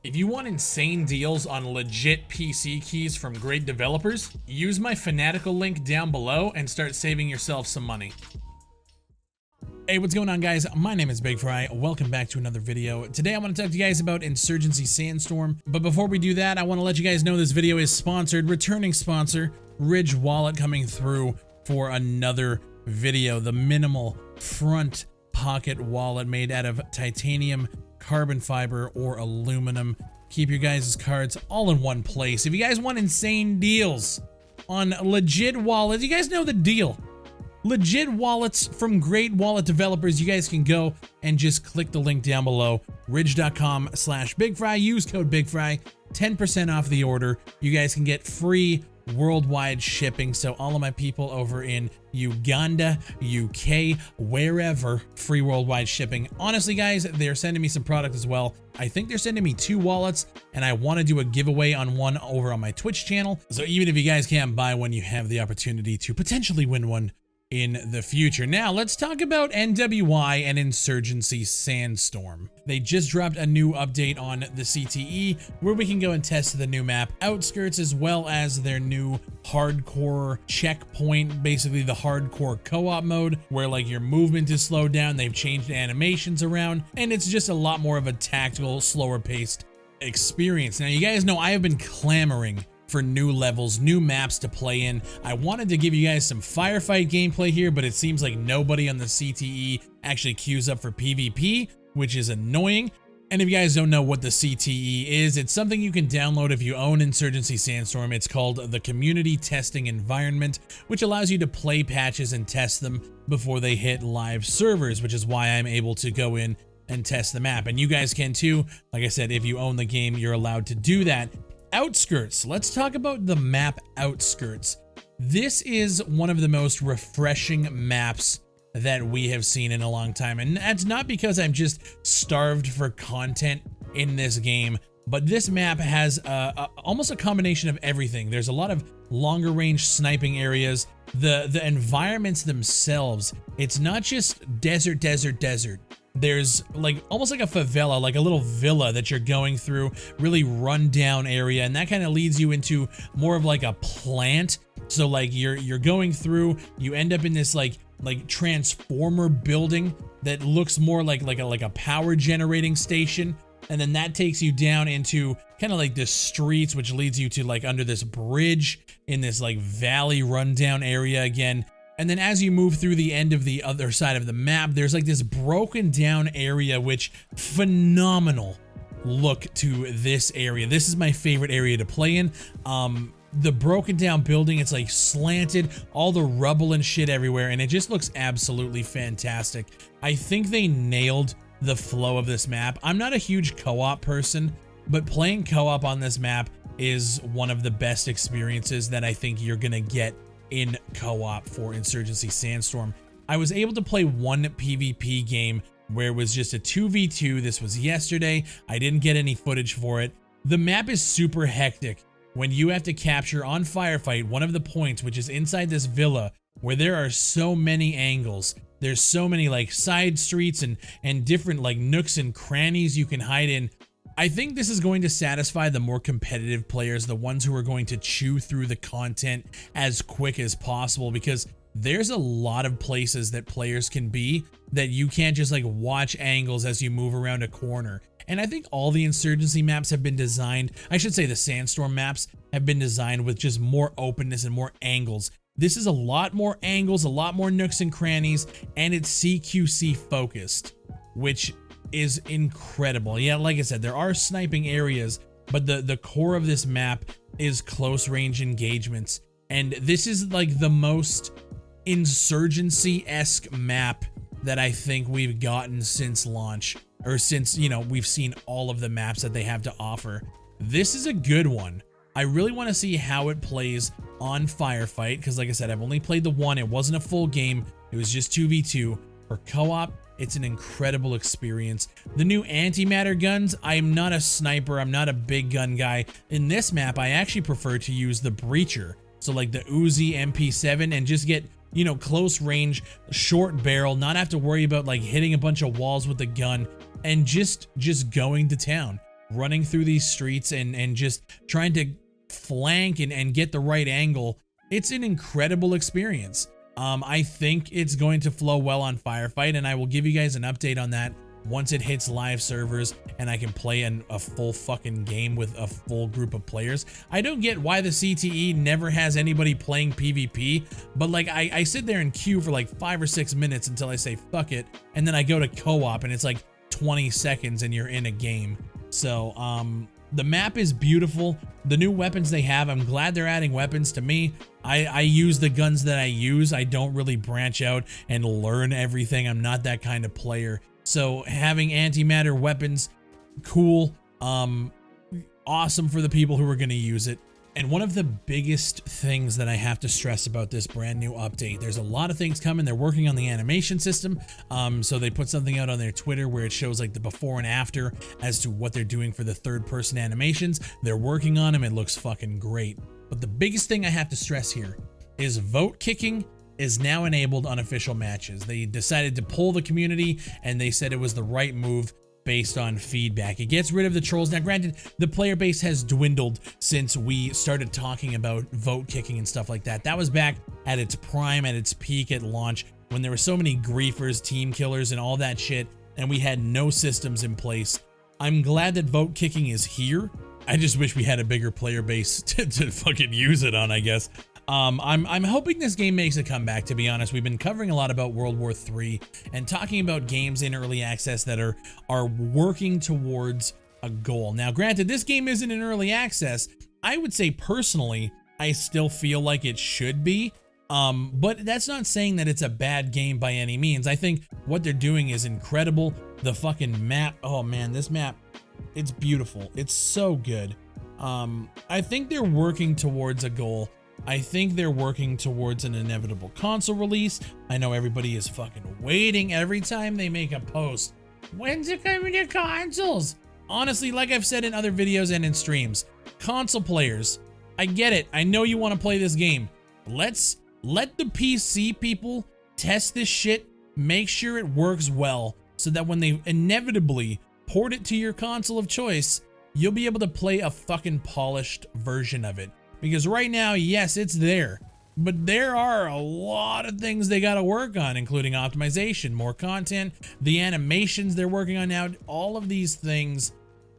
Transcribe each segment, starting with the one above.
If you want insane deals on legit PC keys from great developers, use my Fanatical link down below and start saving yourself some money. Hey, what's going on, guys? My name is Bigfry. Welcome back to another video. Today I want to talk to you guys about Insurgency Sandstorm, but before we do that, I want to let you guys know this video is sponsored, returning sponsor, Ridge Wallet, coming through for another video. The minimal front pocket wallet made out of titanium, carbon fiber, or aluminum. Keep your guys' cards all in one place. If you guys want insane deals on legit wallets, you guys know the deal. Legit wallets from great wallet developers, you guys can go and just click the link down below, ridge.com/Bigfry. Use code Bigfry, 10% off the order. You guys can get free worldwide shipping. So all of my people over in Uganda, UK, wherever, free worldwide shipping. Honestly, guys, they're sending me some product as well. I think they're sending me 2 wallets, and I want to do a giveaway on one over on my Twitch channel. So even if you guys can't buy one, you have the opportunity to potentially win one in the future. Now, let's talk about NWI and Insurgency Sandstorm. They just dropped a new update on the CTE where we can go and test the new map Outskirts, as well as their new hardcore checkpoint, basically the hardcore co-op mode where like your movement is slowed down. They've changed animations around, and it's just a lot more of a tactical, slower paced experience. Now, you guys know I have been clamoring for new levels, new maps to play in. I wanted to give you guys some firefight gameplay here, but it seems like nobody on the CTE actually queues up for PvP, which is annoying. And if you guys don't know what the CTE is, it's something you can download if you own Insurgency Sandstorm. It's called the Community Testing Environment, which allows you to play patches and test them before they hit live servers, which is why I'm able to go in and test the map. And you guys can too. Like I said, if you own the game, you're allowed to do that. Outskirts. Let's talk about the map Outskirts. This is one of the most refreshing maps that we have seen in a long time, and that's not because I'm just starved for content in this game, but this map has almost a combination of everything. There's a lot of longer range sniping areas. The environments themselves, it's not just desert. There's like almost like a favela, like a little villa that you're going through, really run down area, and that kind of leads you into more of like a plant. So like you're going through, you end up in this like transformer building that looks more like a power generating station, and then that takes you down into kind of like the streets, which leads you to like under this bridge in this like valley rundown area again. And then as you move through the end of the other side of the map, there's like this broken down area, which phenomenal look to this area. This is my favorite area to play in. The broken down building, it's like slanted, all the rubble and shit everywhere, and it just looks absolutely fantastic. I think they nailed the flow of this map. I'm not a huge co-op person, but playing co-op on this map is one of the best experiences that I think you're gonna get in co-op for Insurgency Sandstorm. I was able to play one PvP game where it was just a 2v2. This was yesterday. I didn't get any footage for it. The map is super hectic when you have to capture on Firefight one of the points, which is inside this villa, where there are so many angles. There's so many like side streets and different like nooks and crannies you can hide in. I think this is going to satisfy the more competitive players, the ones who are going to chew through the content as quick as possible, because there's a lot of places that players can be that you can't just like watch angles as you move around a corner. And I think all the Insurgency maps have been designed, I should say the Sandstorm maps have been designed with just more openness and more angles. This is a lot more angles, a lot more nooks and crannies, and it's CQC focused, which is incredible. Yeah, like I said, there are sniping areas, but the core of this map is close range engagements, and this is like the most Insurgency-esque map that I think we've gotten since launch, or since, you know, we've seen all of the maps that they have to offer. This is a good one. I really want to see how it plays on Firefight, because like I said, I've only played the one. It wasn't a full game. It was just 2v2. For co-op, it's an incredible experience. The new antimatter guns, I'm not a sniper, I'm not a big gun guy. In this map, I actually prefer to use the breacher. So like the Uzi MP7, and just get, you know, close range, short barrel, not have to worry about like hitting a bunch of walls with the gun, and just going to town. running through these streets and just trying to flank and get the right angle. It's an incredible experience. I think it's going to flow well on Firefight, and I will give you guys an update on that once it hits live servers and I can play a full fucking game with a full group of players. I don't get why the CTE never has anybody playing PvP, but like I sit there and queue for like 5 or 6 minutes until I say fuck it, and then I go to co-op and it's like 20 seconds and you're in a game. So the map is beautiful. The new weapons they have, I'm glad they're adding weapons. To me, I use the guns that I use. I don't really branch out and learn everything. I'm not that kind of player. So having antimatter weapons, cool, awesome for the people who are going to use it. And one of the biggest things that I have to stress about this brand new update, there's a lot of things coming. They're working on the animation system. So they put something out on their Twitter where it shows like the before and after as to what they're doing for the third person animations. They're working on them. It looks fucking great. But the biggest thing I have to stress here is vote kicking is now enabled on official matches. They decided to poll the community and they said it was the right move based on feedback. It gets rid of the trolls. Now granted, the player base has dwindled since we started talking about vote kicking and stuff like that. That was back at its prime, at its peak at launch, when there were so many griefers, team killers, and all that shit, and we had no systems in place. I'm glad that vote kicking is here. I just wish we had a bigger player base to fucking use it on, I guess. I'm hoping this game makes a comeback, to be honest. We've been covering a lot about World War III and talking about games in early access that are working towards a goal. Now, granted, this game isn't in early access. I would say personally, I still feel like it should be. But that's not saying that it's a bad game by any means. I think what they're doing is incredible. The fucking map, oh man, this map, it's beautiful. It's so good. I think they're working towards a goal. I think they're working towards an inevitable console release. I know everybody is fucking waiting every time they make a post. When's it coming to consoles? Honestly, like I've said in other videos and in streams, console players, I get it. I know you want to play this game. Let's let the PC people test this shit, make sure it works well, so that when they inevitably port it to your console of choice, you'll be able to play a fucking polished version of it. Because right now, yes, it's there, but there are a lot of things they got to work on, including optimization, more content, the animations they're working on now. All of these things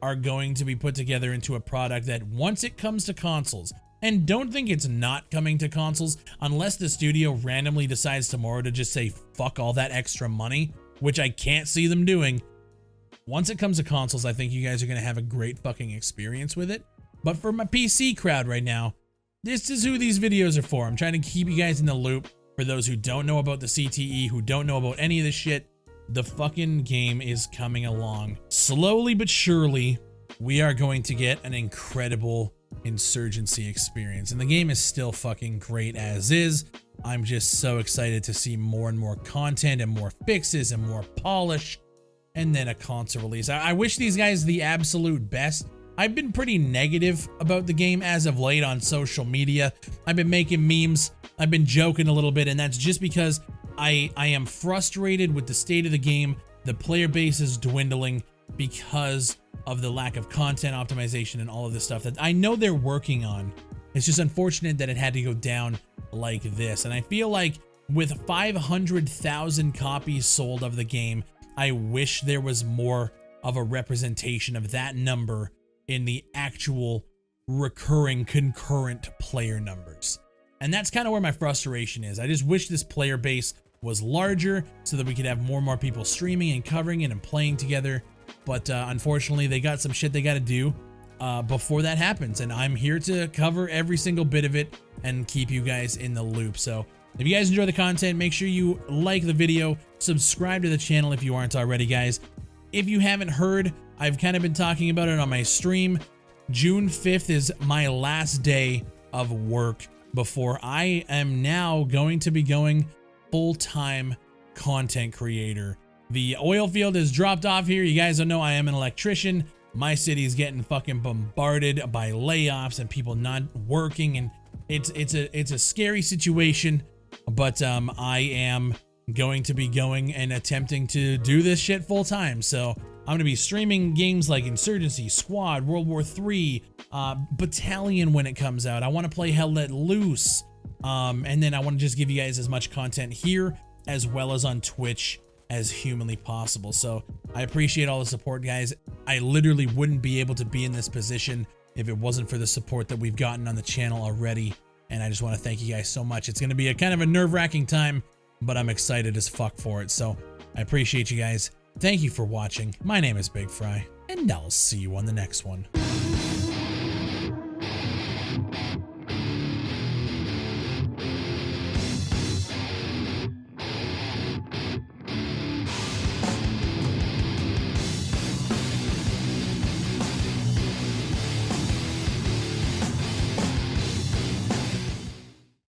are going to be put together into a product that once it comes to consoles, and don't think it's not coming to consoles unless the studio randomly decides tomorrow to just say fuck all that extra money, which I can't see them doing. Once it comes to consoles, I think you guys are going to have a great fucking experience with it. But for my PC crowd right now, this is who these videos are for. I'm trying to keep you guys in the loop. For those who don't know about the CTE, who don't know about any of this shit, the fucking game is coming along. Slowly but surely, we are going to get an incredible Insurgency experience. And the game is still fucking great as is. I'm just so excited to see more and more content and more fixes and more polish. And then a console release. I wish these guys the absolute best. I've been pretty negative about the game as of late on social media. I've been making memes. I've been joking a little bit, and that's just because I am frustrated with the state of the game. The player base is dwindling because of the lack of content optimization and all of this stuff that I know they're working on. It's just unfortunate that it had to go down like this. And I feel like with 500,000 copies sold of the game, I wish there was more of a representation of that number in the actual recurring concurrent player numbers. And that's kind of where my frustration is. I just wish this player base was larger so that we could have more and more people streaming and covering it and playing together. But unfortunately, they got some shit they got to do before that happens. And I'm here to cover every single bit of it and keep you guys in the loop. So if you guys enjoy the content, make sure you like the video, subscribe to the channel if you aren't already, guys. If you haven't heard, I've kind of been talking about it on my stream. June 5th is my last day of work before I am now going to be going full-time content creator. The oil field has dropped off here. You guys don't know I am an electrician. My city is getting fucking bombarded by layoffs and people not working, and it's a scary situation. But I am going to be going and attempting to do this shit full time. So I'm gonna be streaming games like Insurgency, Squad, World War III, Battalion when it comes out. I want to play Hell Let Loose, and then I want to just give you guys as much content here as well as on Twitch as humanly possible. So I appreciate all the support, guys. I literally wouldn't be able to be in this position if it wasn't for the support that we've gotten on the channel already, and I just want to thank you guys so much. It's going to be a kind of a nerve-wracking time, but I'm excited as fuck for it. So I appreciate you guys. Thank you for watching. My name is Bigfry, and I'll see you on the next one.